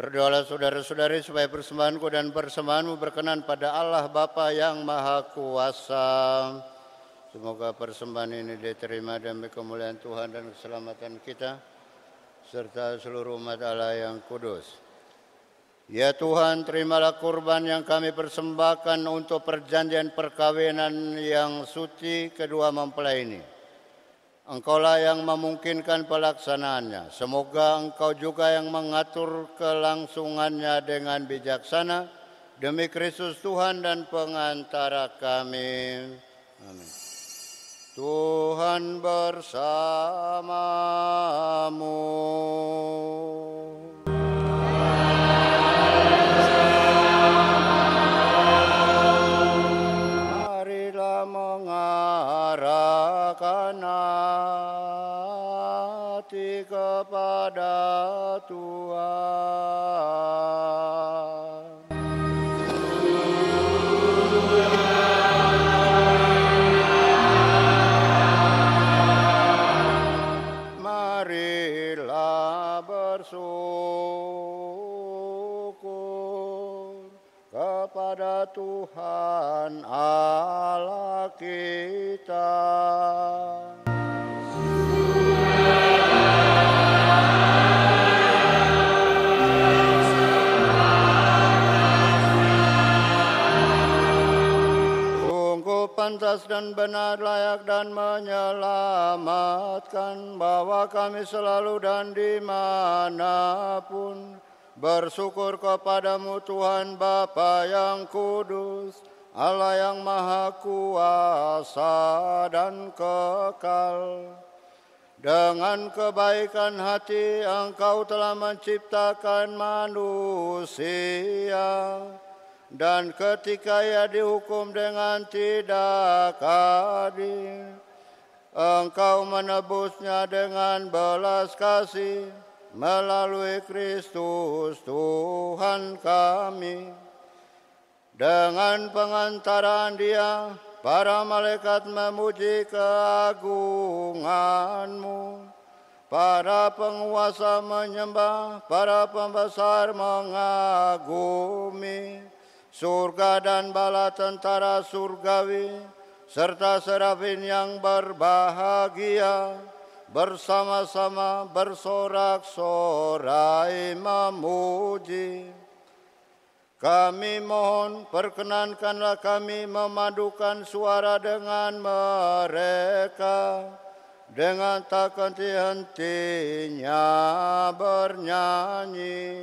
Berdoalah saudara-saudari supaya persembahanku dan persembahanmu berkenan pada Allah Bapa yang Maha Kuasa. Semoga persembahan ini diterima demi kemuliaan Tuhan dan keselamatan kita, serta seluruh umat Allah yang kudus. Ya Tuhan, terimalah kurban yang kami persembahkan untuk perjanjian perkawinan yang suci kedua mempelai ini. Engkaulah yang memungkinkan pelaksanaannya. Semoga Engkau juga yang mengatur kelangsungannya dengan bijaksana. Demi Kristus Tuhan dan pengantara kami. Amin. Tuhan bersamamu. Marilah mengarahkan hati kepada Tuhan. Marilah bersyukur kepada Tuhan Allah kita. Pantas dan benar, layak dan menyelamatkan, bahwa kami selalu dan dimanapun bersyukur kepadamu Tuhan Bapa yang kudus, Allah yang maha kuasa dan kekal. Dengan kebaikan hati Engkau telah menciptakan manusia, dan ketika ia dihukum dengan tidak adil, Engkau menebusnya dengan belas kasih melalui Kristus Tuhan kami. Dengan pengantaran Dia, para malaikat memuji keagungan-Mu, para penguasa menyembah, para pembesar mengagumi. Surga dan bala tentara surgawi, serta serafin yang berbahagia, bersama-sama bersorak-sorai memuji. Kami mohon, perkenankanlah kami memadukan suara dengan mereka, dengan tak henti-hentinya bernyanyi.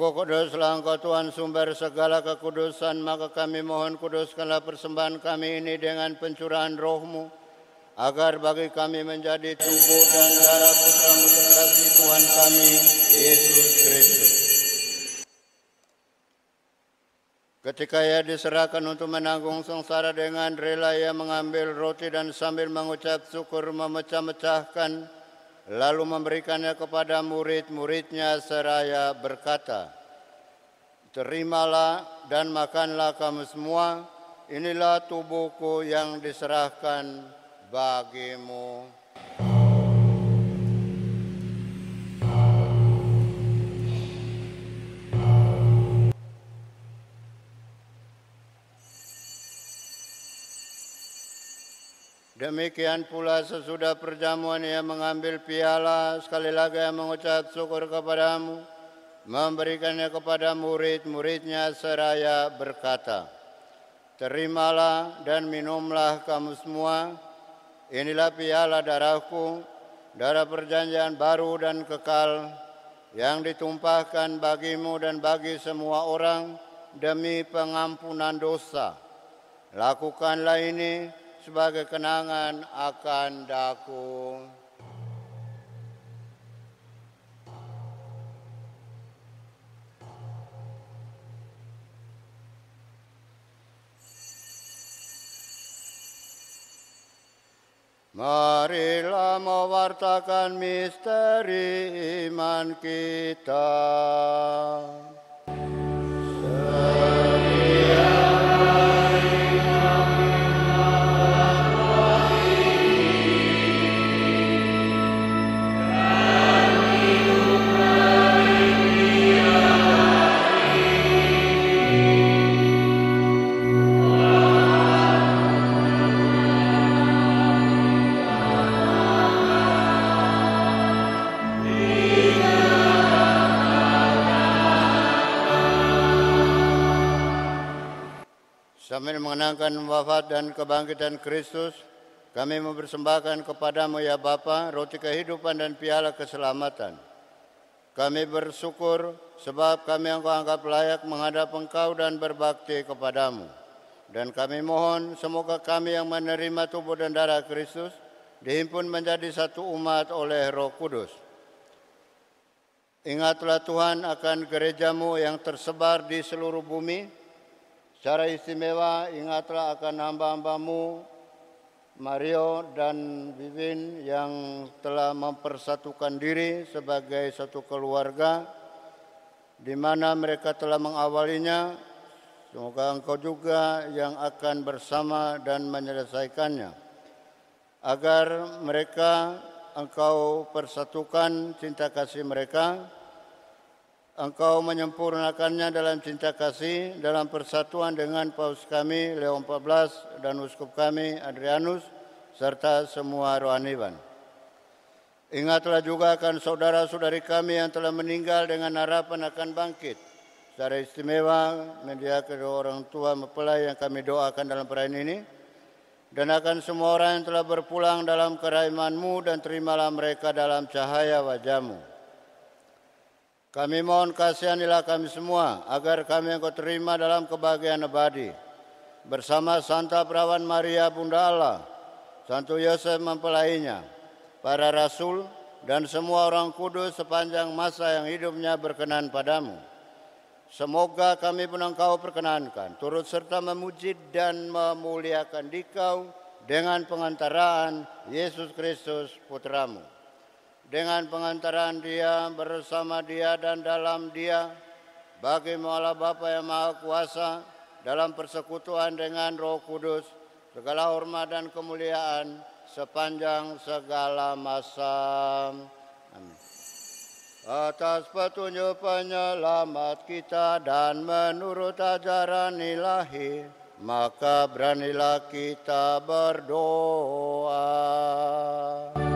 Kuduslah Engkau Tuhan sumber segala kekudusan, maka kami mohon kuduskanlah persembahan kami ini dengan pencurahan Roh-Mu, agar bagi kami menjadi tubuh dan darah Putra-Mu terkasih Tuhan kami, Yesus Kristus. Ketika Ia diserahkan untuk menanggung sengsara, dengan rela Ia mengambil roti dan sambil mengucap syukur memecah-mecahkan, lalu memberikannya kepada murid-muridnya seraya berkata, "Terimalah dan makanlah kamu semua, inilah tubuhku yang diserahkan bagimu." Demikian pula sesudah perjamuan Ia mengambil piala, sekali lagi Ia mengucap syukur kepadamu, memberikannya kepada murid-muridnya seraya berkata, "Terimalah dan minumlah kamu semua, inilah piala darahku, darah perjanjian baru dan kekal, yang ditumpahkan bagimu dan bagi semua orang demi pengampunan dosa. Lakukanlah ini sebagai kenangan akan daku." Marilah mewartakan misteri iman kita. Sambil mengenangkan wafat dan kebangkitan Kristus, kami mempersembahkan kepadamu ya Bapa, roti kehidupan dan piala keselamatan. Kami bersyukur sebab kami Engkau anggap layak menghadap Engkau dan berbakti kepadamu. Dan kami mohon semoga kami yang menerima tubuh dan darah Kristus dihimpun menjadi satu umat oleh Roh Kudus. Ingatlah Tuhan akan gerejamu yang tersebar di seluruh bumi. Secara istimewa ingatlah akan hamba-hambamu Mario dan Vivin yang telah mempersatukan diri sebagai satu keluarga di mana mereka telah mengawalinya. Semoga Engkau juga yang akan bersama dan menyelesaikannya. Agar mereka Engkau persatukan cinta kasih mereka, Engkau menyempurnakannya dalam cinta kasih, dalam persatuan dengan Paus kami Leo XIV dan Uskup kami Adrianus, serta semua rohaniwan. Ingatlah juga akan saudara-saudari kami yang telah meninggal dengan harapan akan bangkit. Secara istimewa, media kedua orang tua mempelai yang kami doakan dalam perayaan ini, dan akan semua orang yang telah berpulang dalam kerahman-Mu, dan terimalah mereka dalam cahaya wajah-Mu. Kami mohon kasihanilah kami semua, agar kami Engkau terima dalam kebahagiaan abadi. Bersama Santa Perawan Maria Bunda Allah, Santo Yosef mempelainya, para rasul, dan semua orang kudus sepanjang masa yang hidupnya berkenan padamu. Semoga kami pun Engkau perkenankan, turut serta memuji dan memuliakan Dikau dengan pengantaraan Yesus Kristus Putramu. Dengan pengantaran Dia, bersama Dia dan dalam Dia, bagi-Mu Allah Bapa yang Maha Kuasa, dalam persekutuan dengan Roh Kudus, segala hormat dan kemuliaan sepanjang segala masa. Amin. Atas petunjuk penyelamat kita dan menurut ajaran ilahi, maka beranilah kita berdoa. Amin.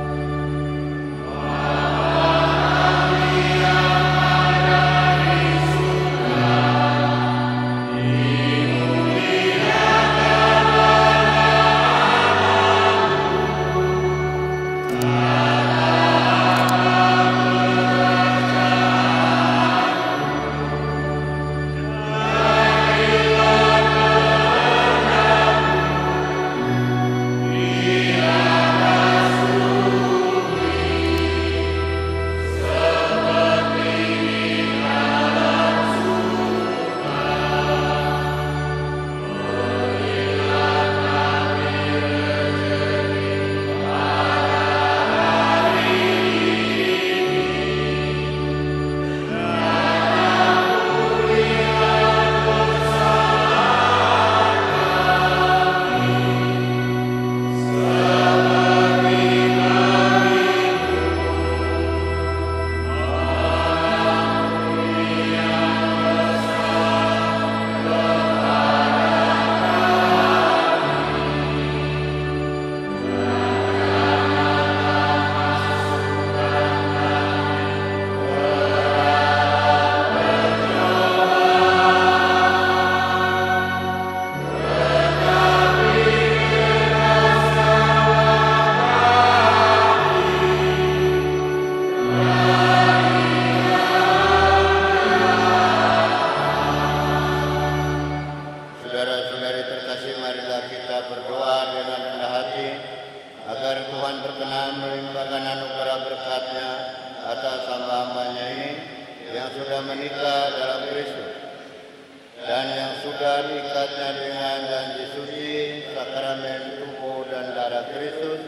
dan yang sudah diikatnya dengan janji suci, sakramen tubuh dan darah Kristus,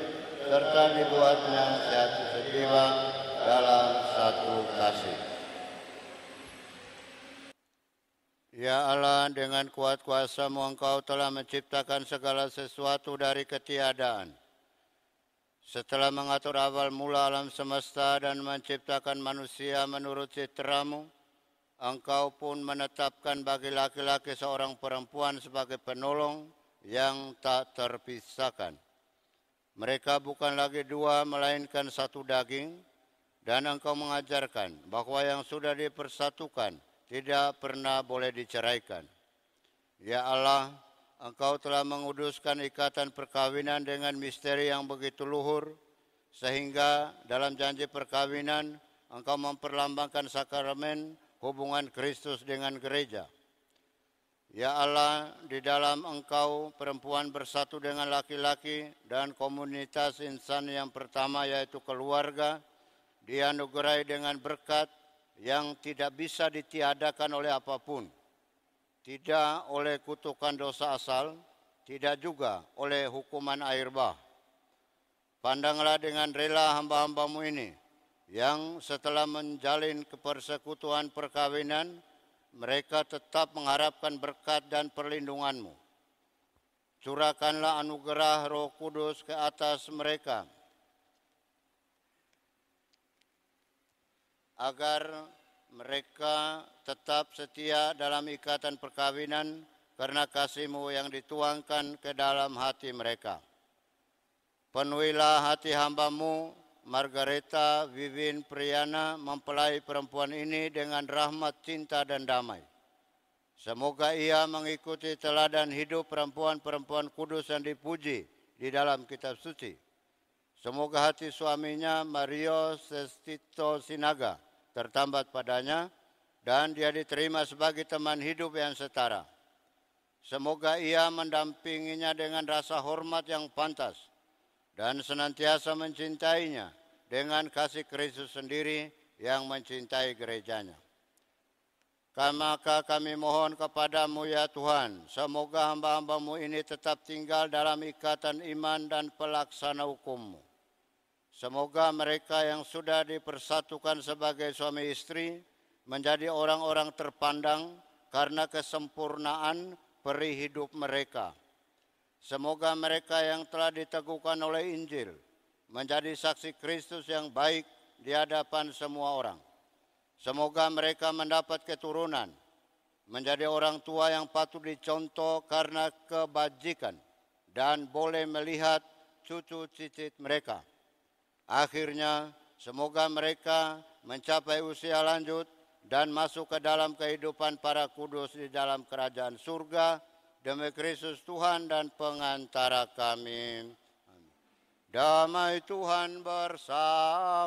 serta dibuatnya satu sejiwa dalam satu kasih. Ya Allah, dengan kuat kuasa-Mu Engkau telah menciptakan segala sesuatu dari ketiadaan. Setelah mengatur awal mula alam semesta dan menciptakan manusia menurut citra-Mu, Engkau pun menetapkan bagi laki-laki seorang perempuan sebagai penolong yang tak terpisahkan. Mereka bukan lagi dua, melainkan satu daging, dan Engkau mengajarkan bahwa yang sudah dipersatukan tidak pernah boleh diceraikan. Ya Allah, Engkau telah menguduskan ikatan perkawinan dengan misteri yang begitu luhur, sehingga dalam janji perkawinan Engkau memperlambangkan sakramen hubungan Kristus dengan gereja. Ya Allah, di dalam Engkau perempuan bersatu dengan laki-laki dan komunitas insan yang pertama yaitu keluarga, dianugerahi dengan berkat yang tidak bisa ditiadakan oleh apapun, tidak oleh kutukan dosa asal, tidak juga oleh hukuman air bah. Pandanglah dengan rela hamba-hamba-Mu ini, yang setelah menjalin persekutuan perkawinan, mereka tetap mengharapkan berkat dan perlindungan-Mu. Curahkanlah anugerah Roh Kudus ke atas mereka, agar mereka tetap setia dalam ikatan perkawinan karena kasih-Mu yang dituangkan ke dalam hati mereka. Penuhilah hati hamba-Mu, Margareta Vivin Priana, mempelai perempuan ini dengan rahmat, cinta, dan damai. Semoga ia mengikuti teladan hidup perempuan-perempuan kudus yang dipuji di dalam kitab suci. Semoga hati suaminya Mario Sestito Sinaga tertambat padanya dan dia diterima sebagai teman hidup yang setara. Semoga ia mendampinginya dengan rasa hormat yang pantas dan senantiasa mencintainya dengan kasih Kristus sendiri yang mencintai gerejanya. Maka kami mohon kepadamu ya Tuhan, semoga hamba-hamba-Mu ini tetap tinggal dalam ikatan iman dan pelaksana hukum-Mu. Semoga mereka yang sudah dipersatukan sebagai suami istri menjadi orang-orang terpandang karena kesempurnaan peri hidup mereka. Semoga mereka yang telah diteguhkan oleh Injil menjadi saksi Kristus yang baik di hadapan semua orang. Semoga mereka mendapat keturunan, menjadi orang tua yang patut dicontoh karena kebajikan dan boleh melihat cucu cicit mereka. Akhirnya, semoga mereka mencapai usia lanjut dan masuk ke dalam kehidupan para kudus di dalam kerajaan surga, demi Kristus Tuhan dan pengantara kami. Amin. Damai Tuhan bersamamu.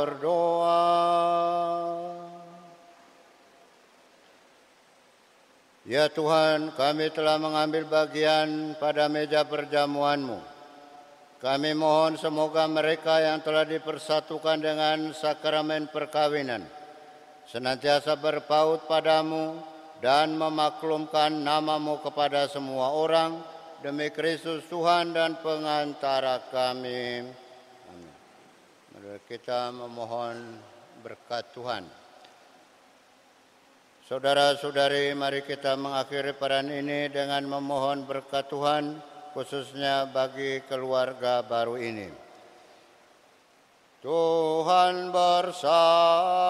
berdoa. Ya Tuhan, kami telah mengambil bagian pada meja perjamuan-Mu. Kami mohon semoga mereka yang telah dipersatukan dengan sakramen perkawinan senantiasa berpaut padamu dan memaklumkan nama-Mu kepada semua orang, demi Kristus Tuhan dan pengantara kami. Amin. Mari kita memohon berkat Tuhan. Saudara-saudari, mari kita mengakhiri peran ini dengan memohon berkat Tuhan, khususnya bagi keluarga baru ini. Tuhan bersamamu.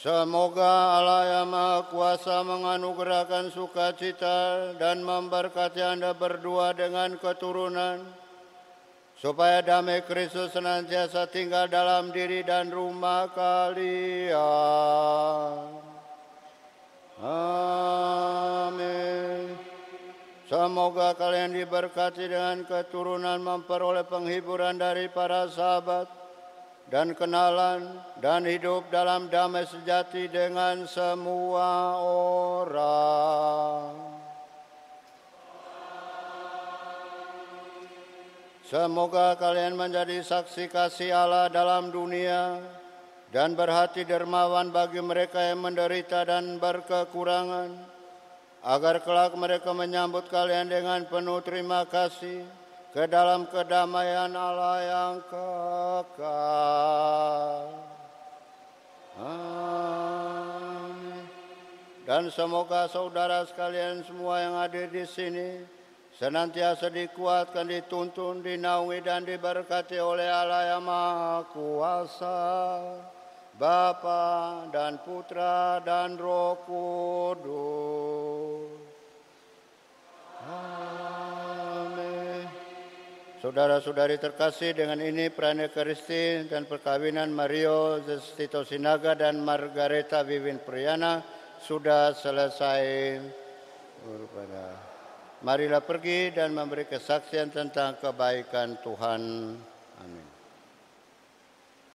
Semoga Allah yang Maha Kuasa menganugerahkan sukacita dan memberkati Anda berdua dengan keturunan, supaya damai Kristus senantiasa tinggal dalam diri dan rumah kalian. Amin. Semoga kalian diberkati dengan keturunan, memperoleh penghiburan dari para sahabat, dan kenalan dan hidup dalam damai sejati dengan semua orang. Semoga kalian menjadi saksi kasih Allah dalam dunia dan berhati dermawan bagi mereka yang menderita dan berkekurangan, agar kelak mereka menyambut kalian dengan penuh terima kasih ke dalam kedamaian Allah yang kekal. Amin. Dan semoga saudara sekalian semua yang hadir di sini senantiasa dikuatkan, dituntun, dinaungi dan diberkati oleh Allah yang Maha Kuasa, Bapa dan Putra dan Roh Kudus. Saudara-saudari terkasih, dengan ini perayaan Ekaristi dan perkawinan Mario Tito Sinaga dan Margareta Vivin Priyana sudah selesai. Marilah pergi dan memberi kesaksian tentang kebaikan Tuhan. Amin.